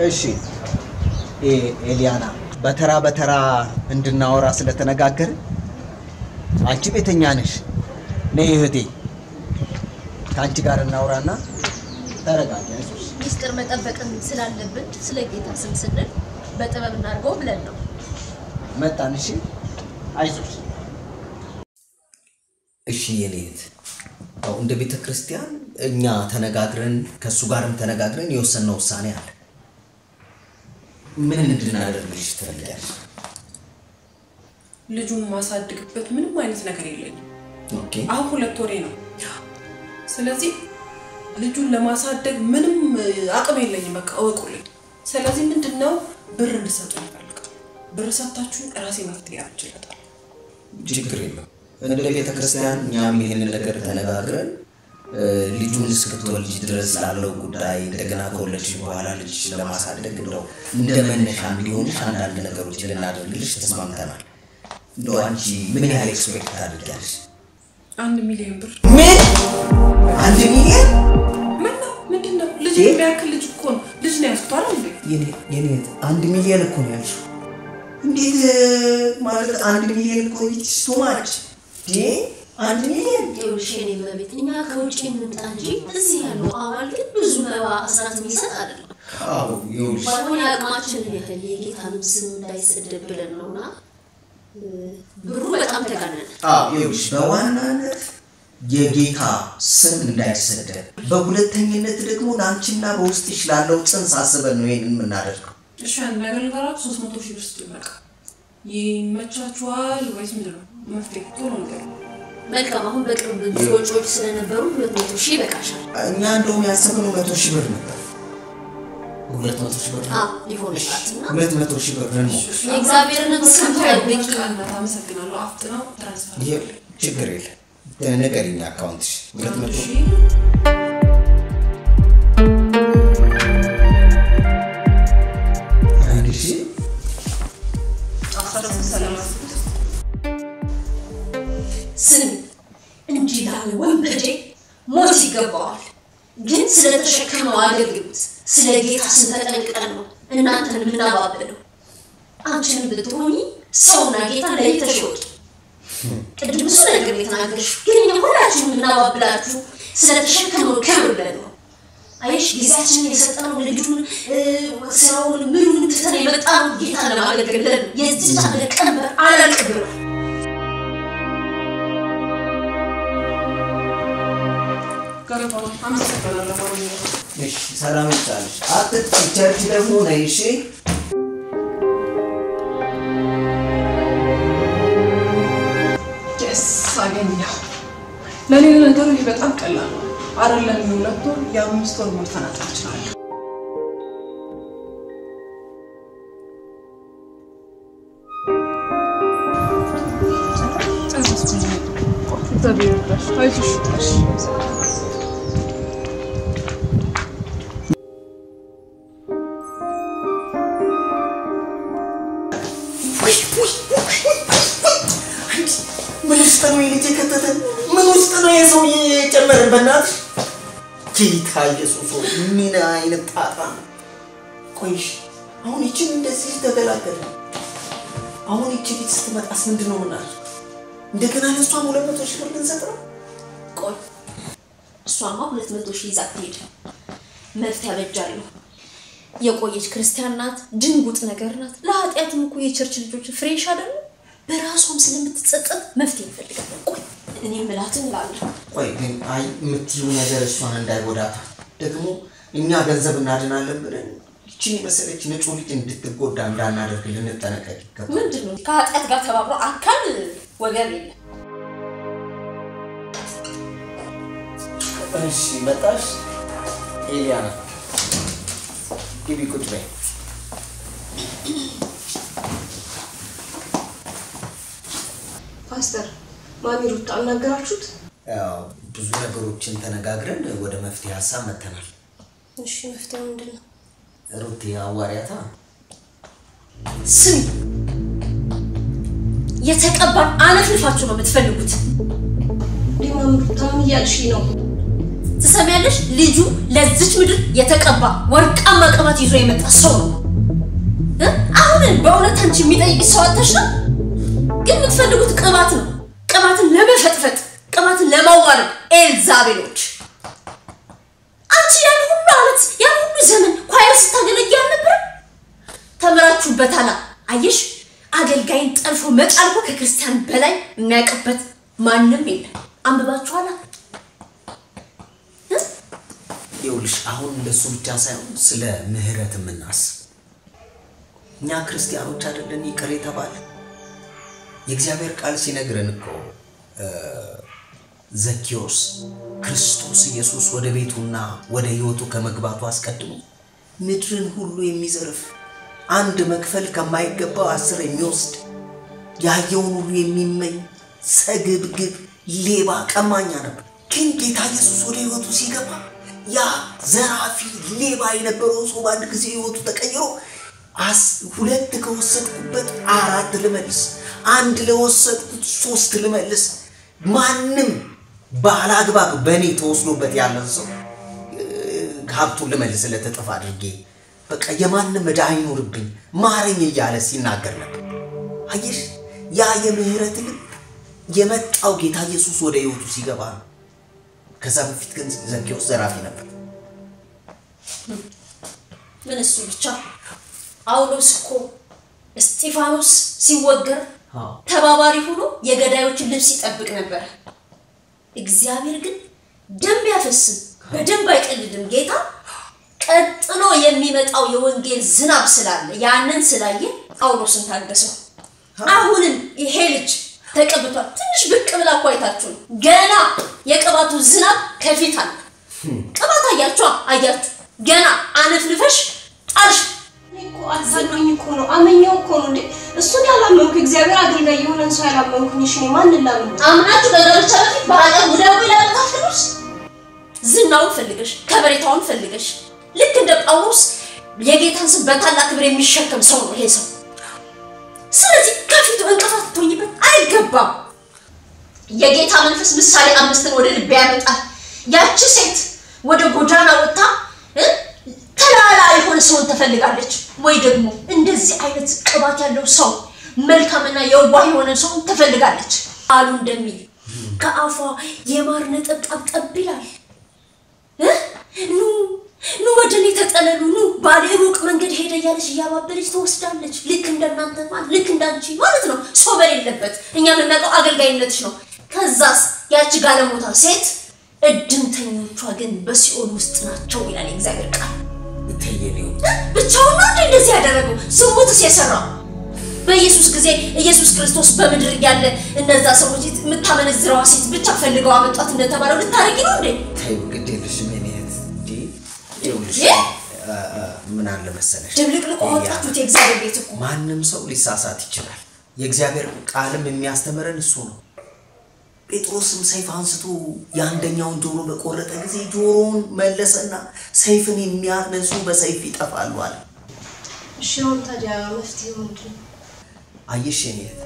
እሺ ኤሊያና በተራ እንድናወራ ስለተነጋገር አንቺ ቤተኛ ነሽ ነይ እህቴ ካንቺ ጋር እናውራና ተረጋጋሽ ሚስጥር መጠበቅን ስላለብን ስለ ጌታ ስም ስንል በጥበብ እናርገው ብለን ነው መጣን እሺ አይዞሽ እሺ የኔት አው እንደ ቤተ ክርስቲያን እኛ ተነጋግረን ከሱ ጋርም ተነጋግረን የወሰነው ውሳኔ አለ ምን እንድናደርግልሽ ትፈልጊያለሽ ልጁን ማሳድግበት ምንም አይነት ነገር የለኝም ኦኬ አሁን 2 ወሬ ነው ስለዚህ ልጁን ለማሳደግ ምንም አቅም የለኝም በቃ ወቁልኝ ስለዚህ ምንድነው ብር እንድሰጡኝ ፈልጋለሁ ብር ሰጣችሁ ራሴ መፍትሄ አጭለታል ችግር የለም እንደ ቤተ ክርስቲያን እኛም ይሄንን ነገር ተነጋግረን ልጁን እስክትወልጂ ድረስ ላለው ጉዳይ እንደገና ከወለድሽ በኋላ ልጅ ለማሳደግ እንደው እንደመነሻ እንዲሆንሽ አንዳንድ ነገሮች ልናደርግልሽ ተስማምተናል እንደው አንቺ ምን ያህል ኤክስፔክት ታደርጊያለሽ 1 ሚሊዮን ብር ምን 1 ሚሊዮን ምንድነው ልጅ የሚያክል ልጅ እኮ ነው ልጅ ነው ያስቷል እንዴ የኔት 1 ሚሊዮን እኮ ነው ያልሽው እንዴት ማለት 1 ሚሊዮን እኮ is too much ዲ 1 ሚሊዮን የውሽኔ በቤትኛ ከውጪ እንምጣ እንጂ እዚህ ያለው አዋል ግን ብዙ መባ አስራት የሚሰጥ አይደለም አው ይውልሽ ባይሆን ያቅማችን ያህል የጌታን ስም እንዳይሰደብ ብለን ነውና ብሩ በጣም ተጋነነ አው ይውልሽ በዋናነት የጌታ ስም እንዳይሰደብ በሁለተኝነት ደግሞ ላንቺና በውስጥሽ ላለው ጽንስ አስበን ነው ይሄንን እናደርገው እሺ አንደገና 300 ሺህ ብር ስጥልቅ ይመቻችኋል ወይስ ምንድነው መፍትሄ ቶሎ ነገር መልካም አሁን በቅርብ ብዙዎች ስለነበሩ 200 ሺህ በቃሻል እኛ እንደውም ያሰብነው 100 ሺህ ብር ነበር 200 ሺህ ብር ይሆንላትና 200 ሺህ ብር ነው የእግዚአብሔርን ስም ተጠብቂ አመሰግናለሁ አፍጥነው ትራንስፈር ይሄ ችግር የለም ተነገሪኝ አካውንትሽ 200 ሺህ ስም እንጂ ላለ ወንበዴ ሞት ይገባዋል ግን ስለተሸከመው አገልግሎት ስለ ጌታ ስም ተጠንቅቀን ነው እናንተን ምናባበለው አንቺን ብትሆኚ ሰውና ጌታ ለይተሽወጥ ቅድም እሱ ነገር የተናገርሽ ግን ሁላችሁም ምናባብላችሁ ስለተሸከመው ክብር ብለን ነው አይሽ ጊዜያችንን የሰጠነው ልጁን ስራውን ምኑን ትተን የመጣነው ጌታ ለማገልገል ብለን የዚህ ቀንበር አላልቅብር እሺ ሰላም ይጣልሽ አትጨርጭ ደግሞ ነይ እሺ አገኘው ለኔ ነገሩ በጣም ቀላል ነው አይደለም ሁለት ወር የ5 ወር መፈናጠር ይችላል ተበይርሽ አይሽ ምን ውስጥ ነው የሰው የጨመረበት ጌታ ኢየሱስ ምን አይነት ጣጣ ቆይሽ አሁን እቺን እንደዚህ ተገላገለ አሁን እቺ ልጅ ስትመጣስ ምንድነው ምናል እንደገና ለሷም 200 ሺህ ብር ልንሰጥረው ቆይ እሷማ 200 ሺህ ይዛት ሄደ መፍትሄ አበጃለሁ የቆየች ክርስቲያን ናት ድንጉጥ ነገር ናት ለኃጢአትም እኮ የቸርች ልጆች ፍሬሽ አይደል በራሷም ስለምትጸጸት መፍትሄ እንፈልጋለን ቆይ እኔ ምላትን ላለ ቆይ ግን አይ የምትይው ነገር እሷን እንዳይጎዳት ደግሞ እኛ ገንዘብ እናድናለን ብለን እቺን መሰለች ንጹህ ልጅ እንድትጎዳ እንዳናደርግ ልንጠነቀቅ ይገባል። ምንድነው ከኃጢአት ጋር ተባብሮ አካል ወገብ የለም። እሺ መጣሽ ኤሊያና ግቢ ቁጭ በይ። ፓስተር ማሚ ሩታ አናገራችሁት? ያው ብዙ ነገሮችን ተነጋግረን ወደ መፍትሄ ሐሳብ መተናል። እሺ መፍትሄው ምንድነው? ሩቲ አዋሪያታ ስሚ የተቀባን አለፍልፋችሁ ነው የምትፈልጉት። ማሚ ሩታ ምን እያልሽ ነው? ትሰሚያለሽ? ልጁ ለዚች ምድር የተቀባ ወርቃማ ቅባት ይዞ የመጣ ሰው ነው። አሁን በእውነት አንቺ የሚጠይቅ ሰው አጥተሽ ነው? ግን የምትፈልጉት ቅባት ነው። ቅባትን ለመፈጥፈጥ፣ ቅባትን ለማዋረድ ኤልዛቤሎች። አንቺ ያን ሁሉ ዓመት ያን ሁሉ ዘመን ኳየር ስታገለግል ነበር። ተምራችሁበታል። አየሽ አገልጋይን ጠልፎ መጣል እኮ ከክርስቲያን በላይ የሚያውቅበት ማንም የለም። አንብባችኋል? ይኸውልሽ አሁን እንደሱ ብቻ ሳይሆን ስለ ምህረት የምናስብ እኛ ክርስቲያኖች አይደለን ይቅር የተባለ የእግዚአብሔር ቃል ሲነግረን እኮ ዘኪዮስ ክርስቶስ ኢየሱስ ወደ ቤቱና ወደ ህይወቱ ከመግባቱ አስቀድሞ ምድርን ሁሉ የሚዘርፍ አንድ መክፈል ከማይገባው 10 የሚወስድ ያየውን ሁሉ የሚመኝ ሰግብግብ ሌባ ቀማኛ ነበር። ግን ጌታ ኢየሱስ ወደ ህይወቱ ሲገባ ያ ዘራፊ ሌባ የነበረው ሰው በአንድ ጊዜ ህይወቱ ተቀይሮ 2 ከወሰድኩበት 4 ልመልስ፣ 1 ለወሰድኩት 3 ልመልስ፣ ማንም ባላግባብ በኔ ተወስዶበት ያለን ሰው ሀብቱን ልመልስለት እጥፍ አድርጌ በቃ የማንም ዕዳ አይኖርብኝ ማረኝ እያለ ሲናገር ነበር። አየሽ ያ የምህረት ልብ የመጣው ጌታ ኢየሱስ ወደ ህይወቱ ሲገባ ነው። ከዛ በፊት ግን ዘኪዮስ ዘራፊ ነበር። ምን እሱ ብቻ ጳውሎስ እኮ እስጢፋኖስ ሲወገር ተባባሪ ሆኖ የገዳዮችን ልብስ ይጠብቅ ነበር። እግዚአብሔር ግን ደም ያፈስም በደም አይቀልድም። ጌታ ቀጥሎ የሚመጣው የወንጌል ዝናብ ስላለ ያንን ስላየ ጳውሎስን ታገሰው። አሁንም ይሄ ልጅ ተቀብቷል። ትንሽ ብቅ ብላ ቆይታችሁ ገና የቅባቱ ዝናብ ከፊት አለ። ቅባት አያችሁ ገና አነፍልፈሽ ጣልሽ። እኮ አዛኝ እኮ ነው አመኛው እኮ ነው እንዴ እሱን ያላመንኩ እግዚአብሔር አገልጋይ የሆነን ሰው ያላመንኩኝ እሺ ማን ላምን አምናችሁ በጋብቻ በፊት ባላቀር ወዳው ይላልታችሁስ ዝናውን ፈልገሽ ከበሬታውን ፈልገሽ ልክ እንደ ጳውሎስ የጌታን ስም በታላቅ ክብር የሚሸከም ሰው ነው ይሄ ሰው። ስለዚህ ከፊቱ እንቅፋት ትሆኝበት አይገባም። የጌታ መንፈስ ምሳሌ 5ን ወደ ልብ ያመጣል። ያቺ ሴት ወደ ጎዳና ወጣ ተላላ የሆነ ሰውን ትፈልጋለች ወይ ደግሞ እንደዚህ አይነት ቅባት ያለው ሰው መልካምና የዋህ የሆነ ሰው ትፈልጋለች። አሉ እንደሚል ከአፏ የማር ነጠብጣብ ጠብ ይላል። ኑ ወደኔ ተጠለሉ ኑ ባለ ሩቅ መንገድ ሄደ ያለች ያባበለች ተወስዳለች። ልክ እንደናንተ ማለት ልክ እንዳንቺ ማለት ነው። ሰው በሌለበት እኛ የምናውቀው አገልጋይነትሽ ነው። ከዛስ ያቺ ጋለሞታ ሴት እድምተኞቿ ግን በሲኦል ውስጥ ናቸው ይላል እግዚአብሔር ቃል። ተየኔው ብቻውን ነው እንደዚህ ያደረገው ዝሙትስ የሰራው። በኢየሱስ ጊዜ ኢየሱስ ክርስቶስ በምድር ያለ እነዛ ሰዎች የምታመነዝረዋ ሴት ብቻ ፈልገው አመጣት እንደተባለው ልታረቂ ነው እንዴ? ታዩ ግዴለሽ ምን ይኸውልሽ ምን አለ መሰለሽ ድብልቅልቅ ወጣቱት የእግዚአብሔር ቤት እኮ ማንም ሰው ሊሳሳት ይችላል። የእግዚአብሔር ቃልም የሚያስተምረን እሱ ነው። ጴጥሮስም ሰይፍ አንስቶ ያንደኛውን ጆሮ በቆረጠ ጊዜ ጆሮውን መለሰና ሰይፍን የሚያነሱ በሰይፍ ይጠፋሉ አለ። እሺ አሁን ታዲያ መፍትሄው ምንድነው? አየሽ የኔት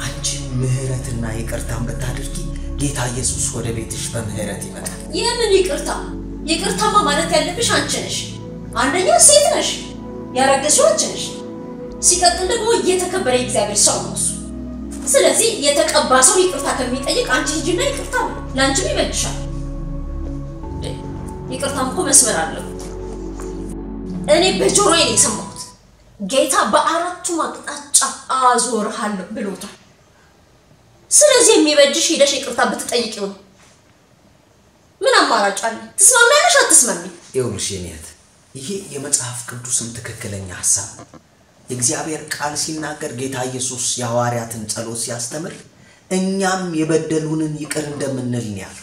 አንቺ ምህረትና ይቅርታን ብታደርጊ ጌታ ኢየሱስ ወደ ቤትሽ በምህረት ይመጣል። የምን ይቅርታ? ይቅርታማ ማለት ያለብሽ አንቺ ነሽ። አንደኛ ሴት ነሽ ያረገሽው አንቺ ነሽ። ሲቀጥል ደግሞ የተከበረ እግዚአብሔር ሰው ነው እሱ። ስለዚህ የተቀባ ሰው ይቅርታ ከሚጠይቅ አንቺ ሂጂና ይቅርታ ላንቺም ይበልሻል። ይቅርታም እኮ መስመር አለው። እኔ በጆሮዬ ነው የሰማሁት። ጌታ በአራቱም አቅጣጫ አዞርሃለሁ ብሎታል። ስለዚህ የሚበጅሽ ሄደሽ ይቅርታ ብትጠይቂው። ምን አማራጭ አለ? ትስማሚያለሽ አትስማሚ? ይኸውልሽ የኔት ይሄ የመጽሐፍ ቅዱስም ትክክለኛ ሐሳብ ነው። የእግዚአብሔር ቃል ሲናገር ጌታ ኢየሱስ የሐዋርያትን ጸሎት ሲያስተምር እኛም የበደሉንን ይቅር እንደምንል ነው።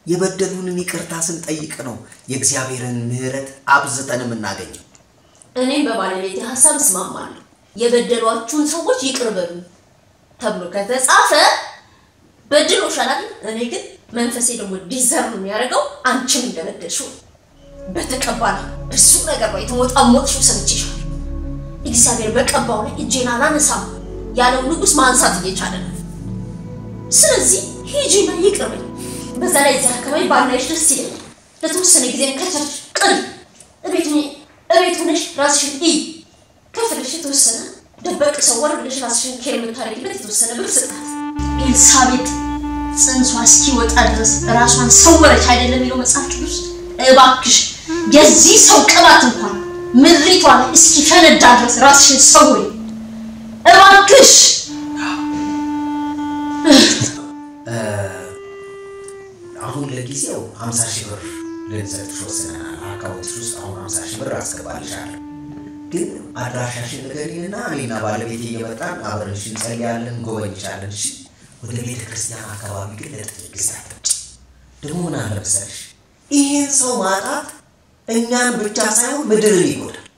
የበደሉንን ይቅርታ ስንጠይቅ ነው የእግዚአብሔርን ምህረት አብዝተን የምናገኘው። እኔም በባለቤቴ ሐሳብ እስማማለሁ። የበደሏችሁን ሰዎች ይቅር በሉ ተብሎ ከተጻፈ በድሎሻል አይደል? እኔ ግን መንፈሴ ደግሞ ዲዘርቭ የሚያደርገው አንቺን እንደበደልሽው በተቀባለ ብዙ ነገር ነው የተሞጣሞጥሽው ሰምቼሻለሁ። እግዚአብሔር በቀባው ላይ እጄን አላነሳም ያለው ንጉስ ማንሳት እየቻለ ነው። ስለዚህ ሂጂና ይቅር በይ። በዛ ላይ እዚህ አካባቢ ባናይሽ ደስ ይለኛል። ለተወሰነ ጊዜ ከቻልሽ ቅሪ እቤት ሆነሽ ራስሽን ከፍለሽ የተወሰነ ደበቅ ሰወር ብለሽ ራስሽን ኬር የምታደርጊበት የተወሰነ ብር ስጣት። ኤልሳቤጥ ጽንሷ እስኪወጣ ድረስ ራሷን ሰወረች አይደለም የሚለው መጽሐፍ ቅዱስ? እባክሽ የዚህ ሰው ቅባት እንኳን ምድሪቷ ላይ እስኪፈነዳ ድረስ ራስሽን ሰውሪ እባክሽ። አሁን ለጊዜው 50,000 ብር ልንሰጥሽ ወስነናል። አካውንትሽ ውስጥ አሁን 50,000 ብር አስገባልሻለሁ። ግን አድራሻሽን ንገሪንና እኔና ባለቤቴ እየመጣን አብረንሽ እንጸልያለን፣ እንጎበኝሻለን። እሺ? ወደ ቤተ ክርስቲያን አካባቢ ግን ለጥቂት ጊዜ አትምጪ። ደግሞ ምን አለ መሰለሽ ይሄን ሰው ማጣት እኛን ብቻ ሳይሆን ምድርን ይጎዳል።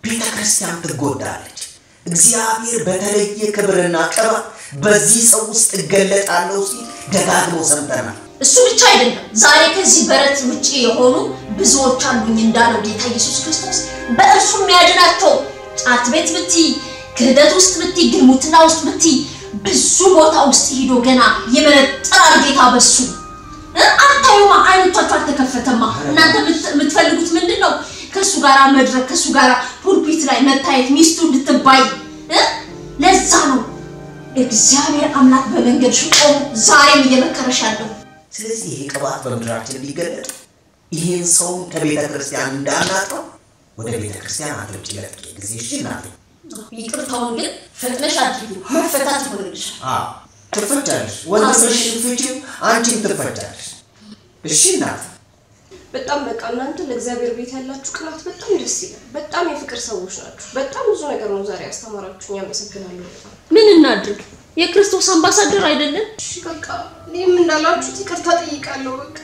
ቤተ ክርስቲያን ትጎዳለች። እግዚአብሔር በተለየ ክብርና ቅባት በዚህ ሰው ውስጥ እገለጣለሁ ሲል ደጋግሞ ሰምተናል። እሱ ብቻ አይደለም፣ ዛሬ ከዚህ በረት ውጪ የሆኑ ብዙዎች አሉኝ እንዳለው ጌታ ኢየሱስ ክርስቶስ በእርሱ የሚያድናቸው ጫት ቤት ብቲ፣ ክህደት ውስጥ ብቲ፣ ግልሙትና ውስጥ ብቲ፣ ብዙ ቦታ ውስጥ ሄዶ ገና የመነጠራል ጌታ በሱ። አታዩማ? አይኖቻችሁ አልተከፈተማ? እናንተ የምትፈልጉት ምንድነው? ከሱ ጋራ መድረክ፣ ከሱ ጋራ ፑልፒት ላይ መታየት፣ ሚስቱ እንድትባይ። ለዛ ነው እግዚአብሔር አምላክ በመንገድሽ ቆሞ ዛሬም እየመከረሽ ያለው። ስለዚህ ይሄ ቅባት በምድራችን እንዲገለጥ ይሄን ሰው ከቤተ ክርስቲያን እንዳናጣው ወደ ቤተ ክርስቲያን አትምጪ ለጥቂት ጊዜ። እሺ እናቴ? ይቅርታውን ግን ፈጥነሽ አድርጊ፣ መፈታት ይሆንልሻል። ትፈቻለሽ። ወንድምሽ ትፈቺው፣ አንቺም ትፈቻለሽ። እሺ እናቴ? በጣም በቃ እናንተ ለእግዚአብሔር ቤት ያላችሁ ቅናት በጣም ደስ ይላል። በጣም የፍቅር ሰዎች ናችሁ። በጣም ብዙ ነገር ነው ዛሬ ያስተማራችሁኝ። አመሰግናለሁ። ምን እናድርግ? የክርስቶስ አምባሳደር አይደለም? እሺ በቃ እኔም እንዳላችሁት ይቅርታ ጠይቃለሁ። በቃ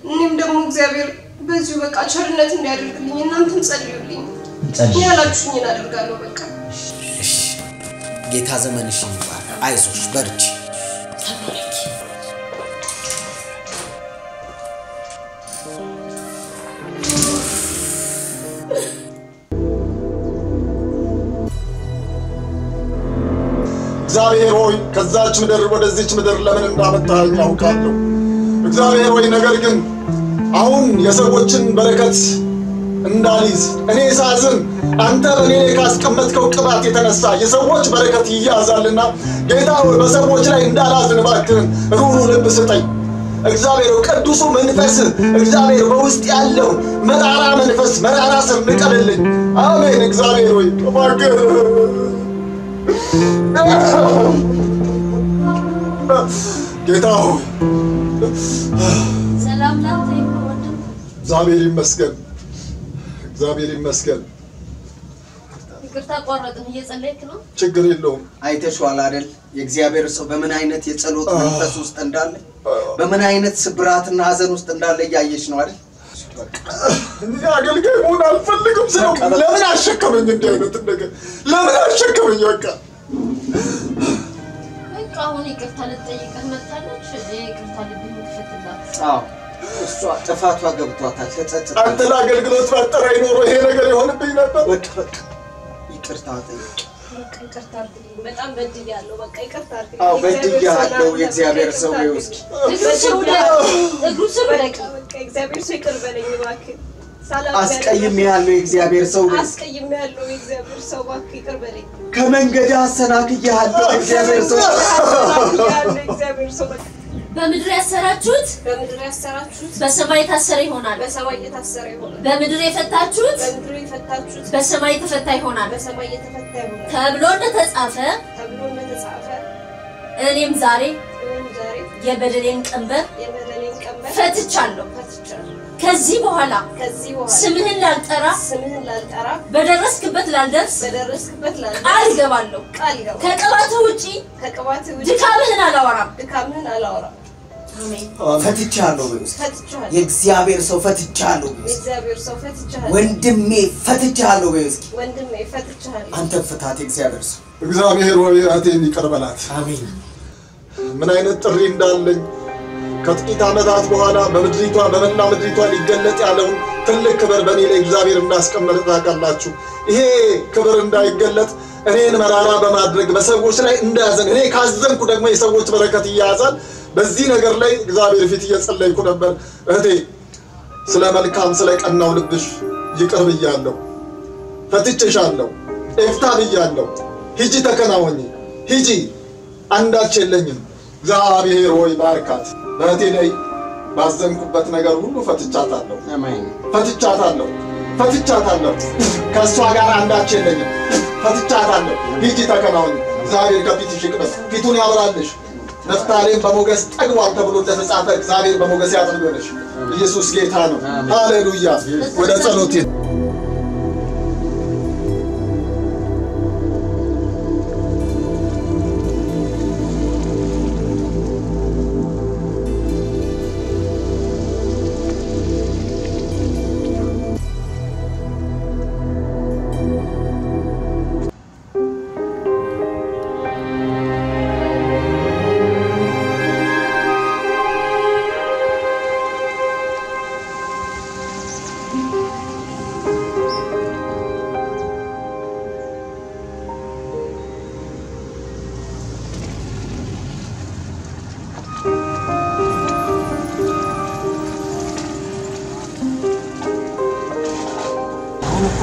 እኔም ደግሞ እግዚአብሔር በዚሁ በቃ ቸርነት እንዲያደርግልኝ እናንተም ጸልዩልኝ። ያላችሁኝን አደርጋለሁ። በቃ እሺ። ጌታ ዘመንሽ ይባርክ። አይዞሽ፣ በርቺ። እግዚአብሔር ሆይ ከዛች ምድር ወደዚች ምድር ለምን እንዳመጣኝ አውቃለሁ። እግዚአብሔር ሆይ ነገር ግን አሁን የሰዎችን በረከት እንዳልይዝ እኔ ሳዝን አንተ በእኔ ላይ ካስቀመጥከው ቅባት የተነሳ የሰዎች በረከት ይያዛልና ጌታ ሆይ በሰዎች ላይ እንዳላዝን እባክህን ሩሩ ልብ ስጠኝ። እግዚአብሔር ቅዱሱ መንፈስ እግዚአብሔር በውስጥ ያለው መራራ መንፈስ መራራ ስም ንቀልልኝ። አሜን። እግዚአብሔር ሆይ እባክህ ጌታ ሆይ ሰላም ላንተ ይሁን። እግዚአብሔር ይመስገን፣ እግዚአብሔር ይመስገን። ይቅርታ ቆረጥን፣ እየጸለይክ ነው? ችግር የለውም። አይተሽዋል አይደል? የእግዚአብሔር ሰው በምን አይነት የጸሎት መንፈስ ውስጥ እንዳለ፣ በምን አይነት ስብራትና ሐዘን ውስጥ እንዳለ ያየሽ ነው አይደል? እኔ አገልጋይ መሆን አልፈልግም። ሰው ለምን አሸከመኝ? እንዲህ አይነት ነገር ለምን አሸከመኝ? በቃ አሁን ይቅርታ ልትጠይቀህ መጣለች። ይቅርታ ልብህ ትፈትላት። አዎ እሷ ጥፋቷ ገብቷታል፣ ተጸጽታ። አንተ ለአገልግሎት ባጠራኝ ኖሮ ይሄ ነገር ይሆንብኝ ነበር። በቃ ይቅርታ ጠይቅ። ይቅርታ አድርግልኝ። በጣም በድያለሁ። በቃ ይቅርታ አድርግልኝ። አዎ በድያለሁ። የእግዚአብሔር ሰው ይውስኪ እግሩ ስር በቃ እግዚአብሔር ሰው ይቅር በለኝ እባክህ። አስቀይሜያለሁ። የእግዚአብሔር ሰው አስቀይሜያለሁ። የእግዚአብሔር ሰው እባክህ ይቅር በለኝ። ከመንገድ አሰናክያለሁ። የእግዚአብሔር ሰው እግዚአብሔር ሰው በቃ በምድር ያሰራችሁት በሰማይ የታሰረ ይሆናል። በሰማይ የታሰረ ይሆናል። በምድር የፈታችሁት በሰማይ የተፈታ ይሆናል ተብሎ እንደተጻፈ እኔም ዛሬ የበደሌን ቀንበር ፈትቻለሁ። ከዚህ በኋላ ስምህን ላልጠራ በደረስክበት ላልደርስ ቃል እገባለሁ። ከቅባትህ ውጪ ድካምህን አላወራም። አሜን። ፈትቻለሁ። የእግዚአብሔር ሰው ፈትቻለሁ። ወንድሜ ፈትቻለሁ። አንተ ፍታት የእግዚአብሔር ሰው። እግዚአብሔር ሆይ እህቴን ይቅር በላት። አሜን። ምን አይነት ጥሪ እንዳለኝ ከጥቂት ዓመታት በኋላ በመላ ምድሪቷ ሊገለጥ ያለውን ትልቅ ክብር በእኔ ላይ እግዚአብሔር እንዳስቀመጠ ታውቃላችሁ። ይሄ ክብር እንዳይገለጥ እኔን መራራ በማድረግ በሰዎች ላይ እንዳያዘን እኔ ካዘንኩ ደግሞ የሰዎች በረከት ይያዛል። በዚህ ነገር ላይ እግዚአብሔር ፊት እየጸለይኩ ነበር። እህቴ ስለ መልካም ስለ ቀናው ልብሽ ይቅር ብያለሁ። ፈትቼሻለሁ። ኤፍታ ብያለሁ። ሂጂ ተከናወኚ። ሂጂ አንዳች የለኝም። እግዚአብሔር ሆይ ባርካት። በእህቴ ላይ ባዘንኩበት ነገር ሁሉ ፈትቻታለሁ። አሜን። ፈትቻታለሁ። ከእሷ ጋር አንዳች የለኝም። ፈትቻታለሁ። ሂጂ ተከናወኚ። እግዚአብሔር ከፊትሽ ይቅደስ፣ ፊቱን ያብራልሽ። ነፍታሌም በሞገስ ጠግቧል ተብሎ እንደተጻፈ እግዚአብሔር በሞገስ ያጥግብልሽ። ኢየሱስ ጌታ ነው። ሃሌሉያ። ወደ ጸሎቴ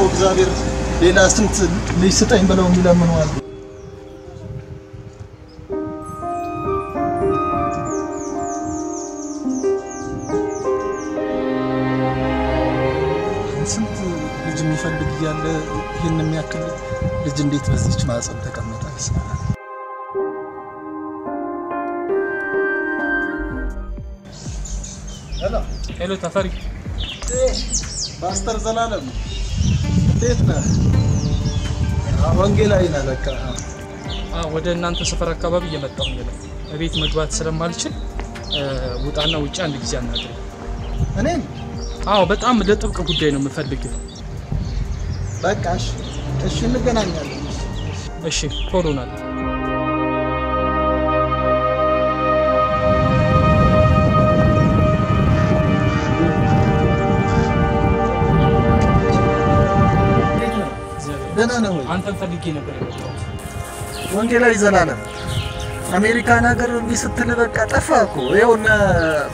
እግዚአብሔር ሌላ ስንት ልጅ ስጠኝ ብለው የሚለምኑ አሉ። ስንት ልጅ የሚፈልግ እያለ ይህን የሚያክል ልጅ እንዴት በዚች ማህፀን ተቀመጠ? ሄሎ ተፈሪ። ፓስተር ዘላለም እንዴት ነህ? ወንጌላዊ ነህ ለካ። ወደ እናንተ ሰፈር አካባቢ እየመጣሁ ነው። እቤት መግባት ስለማልችል ውጣና ውጪ አንድ ጊዜ አናግረኝ። እኔም? በጣም ለጥብቅ ጉዳይ ነው የምፈልግህ። በቃ እሺ እንገናኛለን። እሺ ቶሎናል። ደህና ነው። አንተን ፈልጌ ነበር የመጣሁት። ወንጌላዊ ዘላለም አሜሪካን ሀገር ስትል በቃ ጠፋህ እኮ። ይኸውና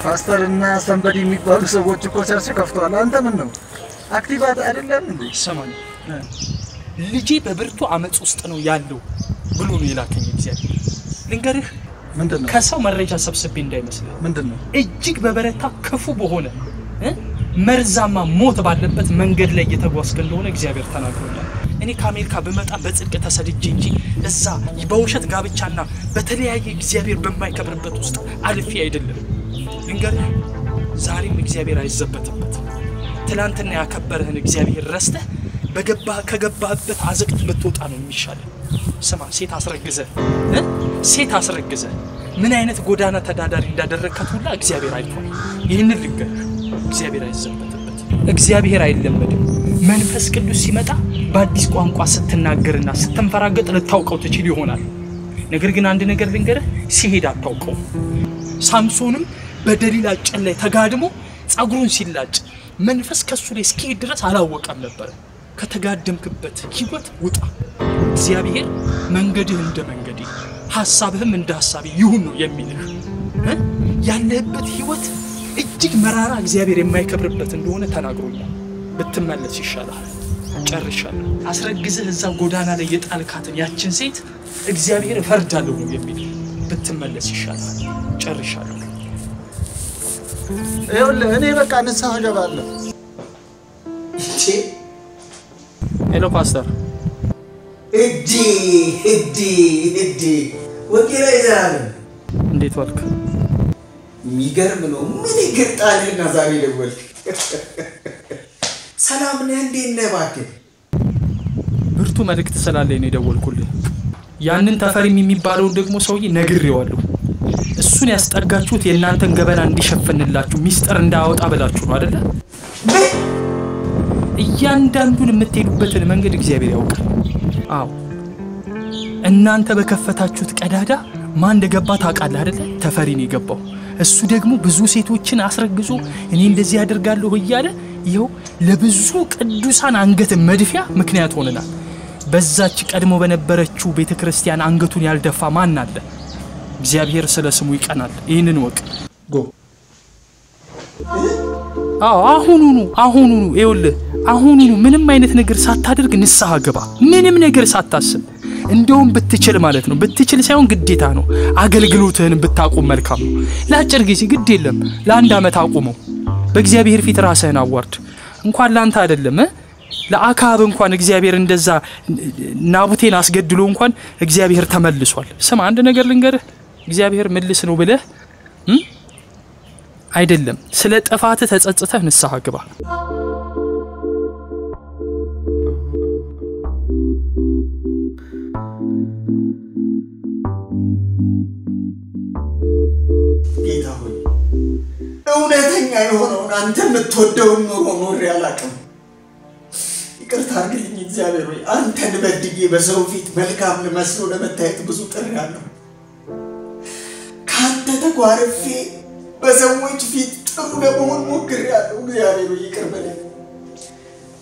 ፓስተርና ሰንበዲ የሚባሉ ሰዎች እኮ ቸርች ከፍተዋል። አንተ ምን ነው አክቲቭ አይደለም እንዴ? ሰማኝ። ልጄ በብርቱ አመጽ ውስጥ ነው ያለው ብሎ ነው የላከኝ እግዚአብሔር። ልንገርህ ምንድነው? ከሰው መረጃ ሰብስቤ እንዳይመስልህ። ምንድነው? እጅግ በበረታ ክፉ በሆነ መርዛማ ሞት ባለበት መንገድ ላይ እየተጓዝክ እንደሆነ እግዚአብሔር ተናግሮኛል። እኔ ከአሜሪካ በመጣ በጽድቅ ተሰድጄ እንጂ እዛ በውሸት ጋብቻና በተለያየ እግዚአብሔር በማይከብርበት ውስጥ አልፌ አይደለም። ልንገርህ ዛሬም እግዚአብሔር አይዘበትበት። ትላንትና ያከበረህን እግዚአብሔር ረስተህ ከገባህበት አዘቅት ብትወጣ ነው የሚሻለው። ስማ፣ ሴት አስረግዘህ ምን አይነት ጎዳና ተዳዳሪ እንዳደረግከት ሁላ እግዚአብሔር አይቷል። ይህንን ልንገርህ፣ እግዚአብሔር አይዘበትበት። እግዚአብሔር አይለመድም። መንፈስ ቅዱስ ሲመጣ በአዲስ ቋንቋ ስትናገርና ስትንፈራገጥ ልታውቀው ትችል ይሆናል። ነገር ግን አንድ ነገር ልንገርህ፣ ሲሄድ አታውቀው። ሳምሶንም በደሊላ ጨል ላይ ተጋድሞ ጸጉሩን ሲላጭ መንፈስ ከሱ ላይ እስኪሄድ ድረስ አላወቀም ነበር። ከተጋደምክበት ህይወት ውጣ። እግዚአብሔር መንገድህ እንደ መንገዴ ሐሳብህም እንደ ሐሳቤ ይሁን ነው የሚልህ። ያለህበት ህይወት እጅግ መራራ እግዚአብሔር የማይከብርበት እንደሆነ ተናግሮኛል። ብትመለስ ይሻላል። ጨርሻለሁ። አስረግዘህ እዛ ጎዳና ላይ የጣልካትን ያችን ሴት እግዚአብሔር ፈርዳለሁ ነው የሚል። ብትመለስ ይሻላል። ጨርሻለሁ። ይኸውልህ እኔ በቃ ንስሐ እገባለሁ። ሄሎ ፓስተር። እዲ ወንጌላዊ ዘላለም እንዴት ዋልክ? የሚገርም ነው። ምን ይገርጣልና ዛሬ ደወልክ? ሰላም ነህ? እንዴት ነህ? እባክህ ብርቱ መልእክት ስላለኝ ነው የደወልኩልህ። ያንን ተፈሪም የሚባለው ደግሞ ሰውዬ ነግሬዋለሁ። እሱን ያስጠጋችሁት የእናንተን ገበና እንዲሸፍንላችሁ ሚስጥር እንዳያወጣ ብላችሁ ነው አይደለ? እያንዳንዱን የምትሄዱበትን መንገድ እግዚአብሔር ያውቃል። አዎ እናንተ በከፈታችሁት ቀዳዳ ማን እንደገባ ታውቃለህ አይደለ? ተፈሪ ነው የገባው። እሱ ደግሞ ብዙ ሴቶችን አስረግዞ እኔ እንደዚህ ያደርጋለሁ እያለ ይኸው ለብዙ ቅዱሳን አንገት መድፊያ ምክንያት ሆነናል። በዛች ቀድሞ በነበረችው ቤተክርስቲያን አንገቱን ያልደፋ ማን አለ? እግዚአብሔር ስለ ስሙ ይቀናል። ይሄንን ወቅ ጎ አሁኑኑ ይኸውልህ፣ አሁኑኑ ምንም አይነት ነገር ሳታደርግ ንስሐ ግባ። ምንም ነገር ሳታስብ እንደውም ብትችል ማለት ነው፣ ብትችል ሳይሆን ግዴታ ነው። አገልግሎትህን ብታቆም መልካም ነው። ለአጭር ጊዜ ግድ የለም፣ ለአንድ ዓመት አቁመው። በእግዚአብሔር ፊት ራስህን አዋርድ። እንኳን ላንተ አይደለም ለአካብ እንኳን እግዚአብሔር እንደዛ ናቡቴን አስገድሎ እንኳን እግዚአብሔር ተመልሷል። ስማ አንድ ነገር ልንገርህ፣ እግዚአብሔር መልስ ነው ብለህ አይደለም፣ ስለ ጥፋት ተጸጽተህ ንስሐ ግባ። ጌታ ሆይ እውነተኛ የሆነውን አንተ የምትወደውን ኑሮ ኖሬ አላውቅም። ይቅርታ አድርግልኝ እግዚአብሔር ሆይ። አንተን በድዬ በሰው ፊት መልካም መስሎ ለመታየት ብዙ ጥሬያለሁ። ካንተ ተጓርፌ በሰዎች ፊት ጥሩ ለመሆን ሞክሬያለሁ። እግዚአብሔር ሆይ ይቅር በለኝ።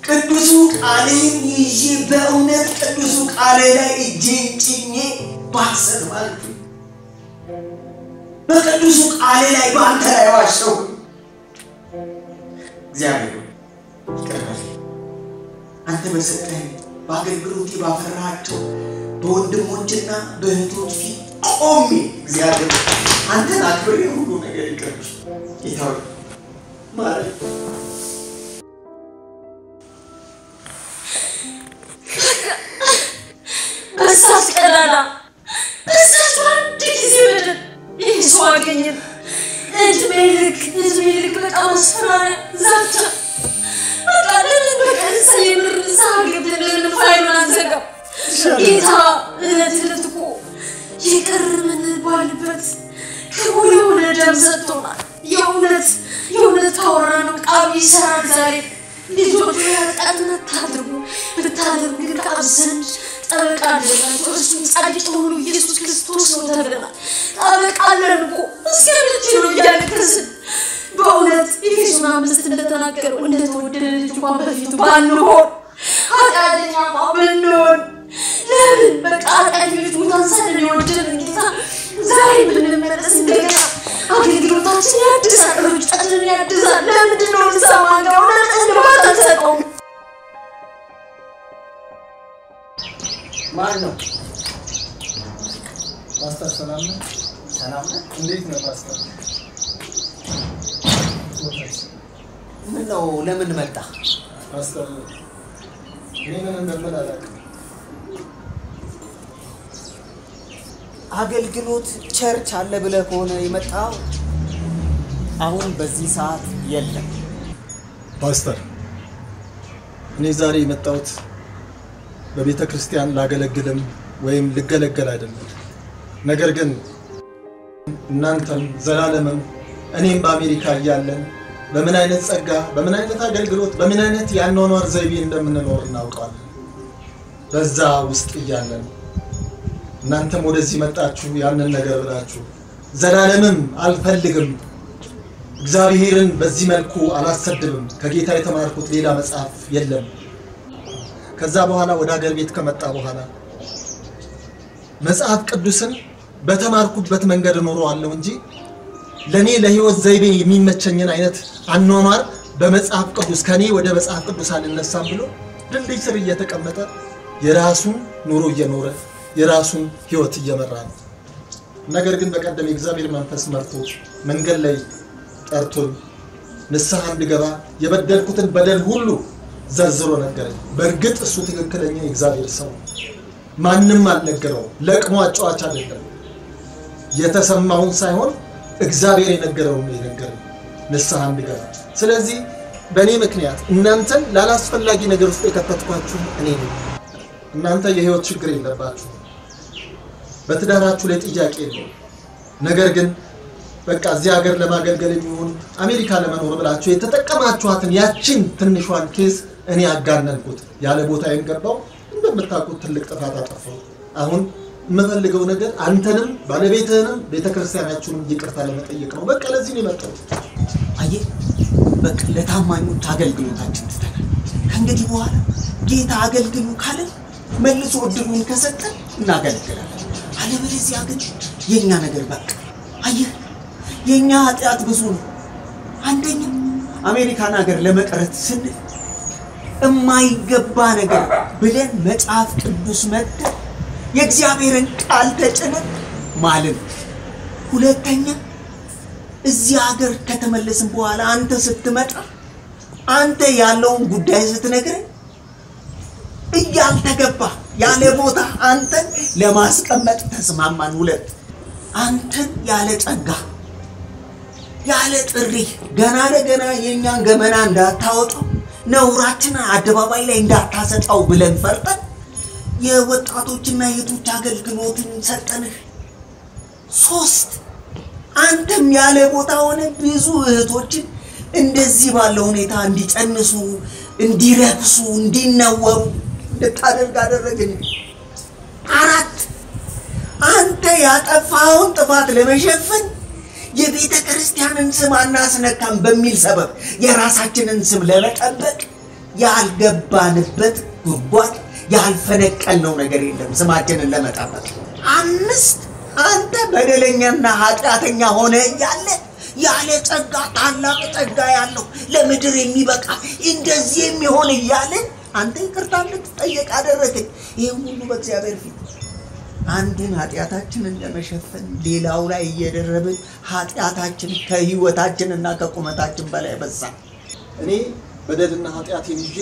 ቅዱሱ ቃልህን ይዤ በእውነት ቅዱሱ ቃልህ ላይ እጄን ጭኜ ባሰብ ማለት ነው። በቅዱሱ ቃልህ ላይ በአንተ ላይ ዋሸሁ። እግዚአብሔር ሆይ ይቅር በለኝ። አንተ በሰጠኝ በአገልግሎቴ ባፈራሃቸው በወንድሞችና በእህቶች ፊት ቆሜ እግዚአብሔር አንተን አክብሬ ሁሉ ነገር ይቅር ጌታ ሆይ ማረኝ። በሳት ቀዳዳ በሳት አንድ ጊዜ በደል ይህ ሰው አገኘን። እድሜ ልክ በጣም አስፈራሪ ዛቻ። በቃ ለምን በቀንሳ የምርሳ ገብተን ለምን ፋይሉን አንዘጋም? ጌታ እለት እኮ ይቅር የምንባልበት ክቡር የሆነ ደም ሰጥቶናል። የእውነት ካወራነው ቃሉ ይሰራል። ዛሬ ልጆቹ ያጣነት ታድርጉ ብታደርጉ ግን ከአብ ዘንድ ጠበቃ አለላቸው። እርሱም ጻድቅ የሆኑ ኢየሱስ ክርስቶስ ነው ተብለናል። ጠበቃ አለን እኮ እስከ መቼ ነው እያለቀስን? በእውነት ኤፌሶን 5 እንደተናገረው እንደተወደደ ልጅ እንኳን በፊቱ ባንሆን ኃጢአተኛማ ብንሆን ለምን በቃ ኃጢአተኞች ሙታን ሳለን የወደደን ጌታ ዛሬ ብንመለስ እንደገና አገልግሎታችን ያድሳል፣ ሩጫችንን ያድሳል። ለምንድን ነው እንሰማንገው? ለምን ልባት አልሰጠውም? ማን ነው? ፓስተር ሰላም ነህ? ሰላም ነህ? እንዴት ነህ ፓስተር? ምን ነው? ለምን መጣ? ፓስተር ምን እንደምን አላውቅም። አገልግሎት ቸርች አለ ብለህ ከሆነ የመጣው አሁን በዚህ ሰዓት የለም። ፓስተር እኔ ዛሬ የመጣሁት በቤተ ክርስቲያን ላገለግልም ወይም ልገለገል አይደለም። ነገር ግን እናንተም ዘላለምም እኔም በአሜሪካ እያለን በምን አይነት ጸጋ፣ በምን አይነት አገልግሎት፣ በምን አይነት ያኗኗር ዘይቤ እንደምንኖር እናውቃለን። በዛ ውስጥ እያለን እናንተም ወደዚህ መጣችሁ ያንን ነገር ብላችሁ ዘላለምም አልፈልግም፣ እግዚአብሔርን በዚህ መልኩ አላሰድብም፣ ከጌታ የተማርኩት ሌላ መጽሐፍ የለም። ከዛ በኋላ ወደ ሀገር ቤት ከመጣ በኋላ መጽሐፍ ቅዱስን በተማርኩበት መንገድ እኖረዋለሁ እንጂ ለኔ ለህይወት ዘይቤ የሚመቸኝን አይነት አኗኗር በመጽሐፍ ቅዱስ ከኔ ወደ መጽሐፍ ቅዱስ አልነሳም ብሎ ድልድይ ስር እየተቀመጠ የራሱን ኑሮ እየኖረ የራሱን ህይወት እየመራ ነው። ነገር ግን በቀደም የእግዚአብሔር መንፈስ መርቶ መንገድ ላይ ጠርቶኝ ንስሐ እንድገባ የበደልኩትን በደል ሁሉ ዘርዝሮ ነገረኝ። በእርግጥ እሱ ትክክለኛ የእግዚአብሔር ሰው ማንም አልነገረው፣ ለቅሞ አጫዋች አይደለም። የተሰማውን ሳይሆን እግዚአብሔር የነገረው ነው የነገረው ንስሐ እንድገባ። ስለዚህ በእኔ ምክንያት እናንተን ላላስፈላጊ ነገር ውስጥ የከተትኳችሁ እኔ ነኝ። እናንተ የህይወት ችግር የለባችሁ፣ በትዳራችሁ ላይ ጥያቄ የለውም። ነገር ግን በቃ እዚህ ሀገር ለማገልገል የሚሆን አሜሪካ ለመኖር ብላችሁ የተጠቀማችኋትን ያችን ትንሿን ኬዝ እኔ አጋነንኩት፣ ያለ ቦታዬን ገባው። እንደምታውቁት ትልቅ ጥፋት አጠፋው። አሁን የምፈልገው ነገር አንተንም ባለቤትህንም ቤተክርስቲያናችሁንም ይቅርታ ለመጠየቅ ነው። በቃ ለዚህ ነው የመጣሁት። አየህ በቃ ለታማኞች አገልግሎታችን ትተናል። ከእንግዲህ በኋላ ጌታ አገልግሉ ካለ መልሶ እድሉን ከሰጠን እናገለግላለን። አለበለዚያ ግን የኛ ነገር በቃ አየህ የኛ ኃጢአት ብዙ ነው። አንደኛ አሜሪካን ሀገር ለመቅረት ስንል የማይገባ ነገር ብለን መጽሐፍ ቅዱስ መጥቶ የእግዚአብሔርን ቃል ተጭነን ማለት። ሁለተኛ እዚህ ሀገር ከተመለስን በኋላ አንተ ስትመጣ አንተ ያለውን ጉዳይ ስትነግረን እያልተገባ ያለ ቦታ አንተን ለማስቀመጥ ተስማማን። ሁለት አንተን ያለ ጸጋ ያለ ጥሪ ገና ለገና የኛን ገመና እንዳታወጣው ነውራችን አደባባይ ላይ እንዳታሰጣው ብለን ፈርተን የወጣቶችና የቶች አገልግሎትን ሰጠንህ። ሶስት አንተም ያለ ቦታ ሆነ ብዙ እህቶችን እንደዚህ ባለው ሁኔታ እንዲጨንሱ እንዲረክሱ እንዲነወሩ እንድታደርግ አደረግን። አራት አንተ ያጠፋውን ጥፋት ለመሸፈን የቤተ ክርስቲያንን ስም አናስነካም በሚል ሰበብ የራሳችንን ስም ለመጠበቅ ያልገባንበት ጉድጓድ ያልፈነቀልነው ነገር የለም ስማችንን ለመጠበቅ። አምስት አንተ በደለኛና ኃጢአተኛ ሆነ ያለ ጸጋ ታላቅ ጸጋ ያለው ለምድር የሚበቃ እንደዚህ የሚሆን እያለን አንተ ይቅርታ እንድትጠየቅ አደረግን። ይሄ ሁሉ በእግዚአብሔር ፊት አንዱን ኃጢአታችንን ለመሸፈን ሌላው ላይ እየደረብን ኃጢአታችን ከህይወታችንና ከቁመታችን በላይ በዛ። እኔ በደልና ኃጢአቴን ይዤ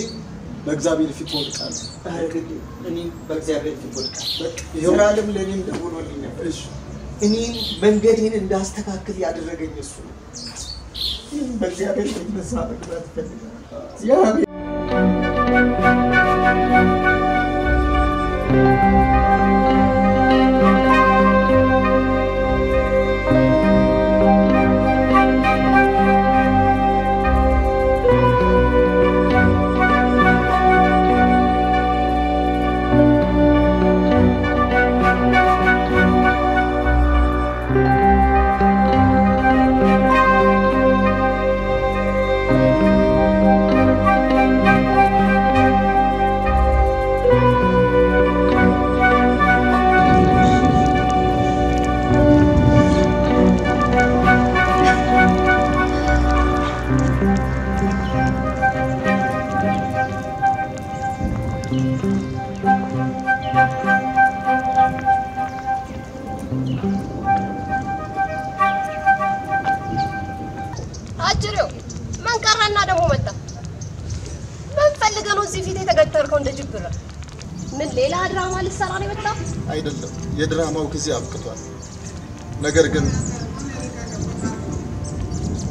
በእግዚአብሔር ፊት ወድቃለሁ። አረግድ እኔ በእግዚአብሔር ፊት ወድቃለሁ። ይሆናልም ለኔም ደውሎልኝ ነበር። እሺ እኔ መንገዴን እንዳስተካክል ያደረገኝ እሱ ነው። በእግዚአብሔር ፊት ንስሐ መግባት ፈልጋለሁ። አጅሬው ማን ቀረና ደግሞ መጣ? ምን ፈልገህ ነው እዚህ ፊት የተገተርከው እንደ ጅብራ? ምን ሌላ ድራማ ልትሰራ ነው የመጣው? አይደለም፣ የድራማው ጊዜ አብቅቷል። ነገር ግን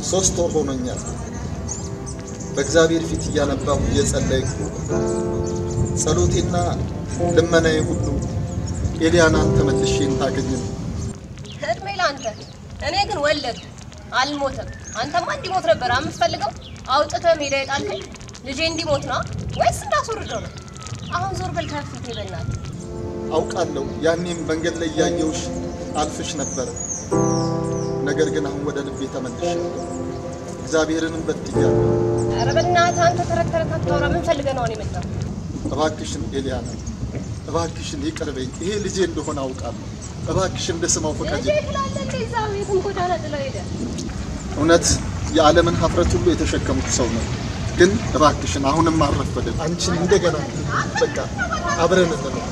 3 ወር ሆኖኛል በእግዚአብሔር ፊት እያነባሁ እየጸለይኩ ጸሎቴና ልመናዬ ሁሉ ኤልያናን ተመልሼ እንታገኝ። እድሜ ላንተ። እኔ ግን ወለድ አልሞተም። አንተማ እንዲሞት ነበር የምትፈልገው። አውጥተህ ሜዳ የጣልከኝ ልጄ እንዲሞት ነው ወይስ እንዳስወርደው ነው? አሁን ዞር በል ከፊቴ በእናትህ። አውቃለሁ ያኔም መንገድ ላይ ያየውሽ አልፍሽ ነበር። ነገር ግን አሁን ወደ ልቤ ተመልሻለሁ። እግዚአብሔርንም በድያለሁ። ኧረ በእናትህ አንተ ተረተረት አታውራ። ምን ፈልገህ ነው የመጣው? እባክሽን ኤልያና፣ እባክሽን ይቅር በይኝ። ይሄ ልጄ እንደሆነ አውቃለሁ። እባክሽን እንደስማው ፈቃድ ልጄ ትላለህ እንደ እዛ ቤትም ጎዳና ጥለው ሄደ። እውነት የዓለምን ሀፍረት ሁሉ የተሸከምኩ ሰው ነው። ግን እባክሽን አሁንም አረፈደም። አንቺን እንደገና በቃ አብረን እንኖር።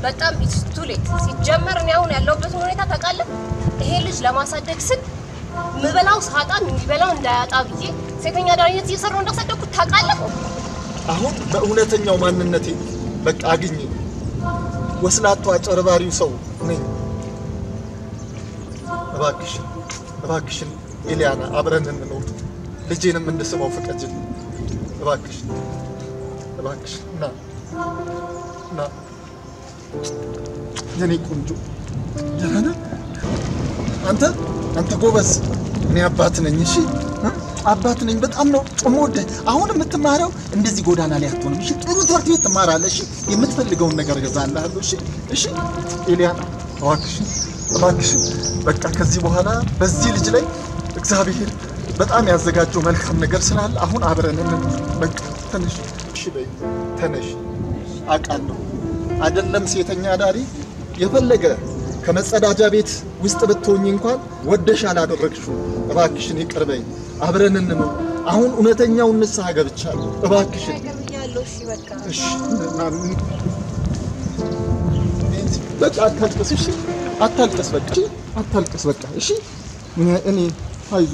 በጣም ቱ ሌት ሲጀመር እኔ አሁን ያለሁበትን ሁኔታ ታውቃለህ? ይሄ ልጅ ለማሳደግ ስል ምበላው ሳጣ የሚበላው እንዳያጣ ብዬ ሴተኛ ዳሪነት እየሰራው እንዳሳደግኩት ታውቃለህ? አሁን በእውነተኛው ማንነቴ በቃ አግኝ። ወስላቷ አጨርባሪው ሰው ነኝ። እባክሽን ኤልያና አብረን እንኖር ልጄንም እንድስመው ፍቀጅልኝ እባክሽን ና የኔ ቆንጆ ደህና ነህ አንተ ጎበዝ እኔ አባት ነኝ እሺ አባት ነኝ በጣም ነው ጾምወደ አሁን የምትማረው እንደዚህ ጎዳና ላይ አትሆንም እሺ ጥሩ ትምህርት ቤት ትማራለህ እሺ የምትፈልገውን ነገር ገዛልሃለሁ እሺ ኤልያና እባክሽን በቃ ከዚህ በኋላ በዚህ ልጅ ላይ እግዚአብሔር በጣም ያዘጋጀው መልካም ነገር ስላለ አሁን አብረን በቃ ተነሽ እሺ በይ ተነሽ አቃለሁ አይደለም ሴተኛ ዳሪ የፈለገ ከመጸዳጃ ቤት ውስጥ ብትሆኚ እንኳን ወደሽ አላደረግሽው እባክሽን ይቅር በይ አብረን እንኖር አሁን እውነተኛውን ንስሐ ገብቻለሁ እባክሽን ያለው እሺ በቃ እሺ በቃ አታልቅስ በቃ እሺ እኔ አይዞ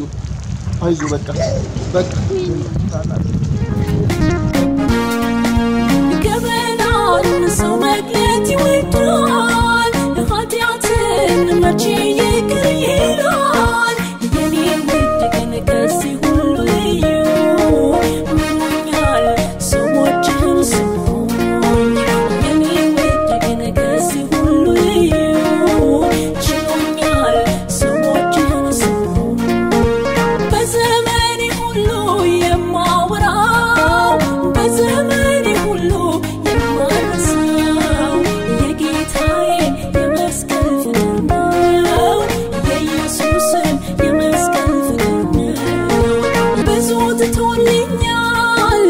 በቃ ገበናን ሰው መግለጥ ይወዳል ኃጢአትን መቼ ይቅር ይላል የኔ ውድ ግን ከዚህ ሁሉ ልዩ ምንኛል ሰዎችን ስሙኝ የኔ ውድ ግን ከዚህ ሁሉ ልዩ ችሎኛል ሰዎችን ስሙኝ በዘመኔ ሁሉ የማወራው በዘመኔ ሁሉ የማረሳው የጌታዬን የመስቀል ፍቅር ነው የኢየሱስን የመስቀል ፍቅር ነው ብዙ ትቶልኛል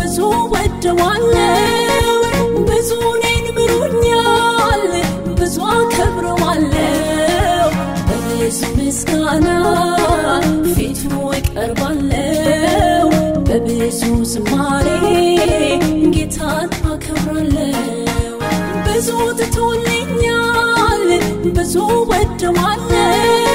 ብዙ ወደዋለው ብዙ እኔን ምሮኛል ብዙ አከብረዋለው በብዙ ምስጋና ፊቱ እቀርባለው በብዙ ዝማሬ ጌታን አከብራለው ብዙ ትቶልኛል ብዙ ወደዋለው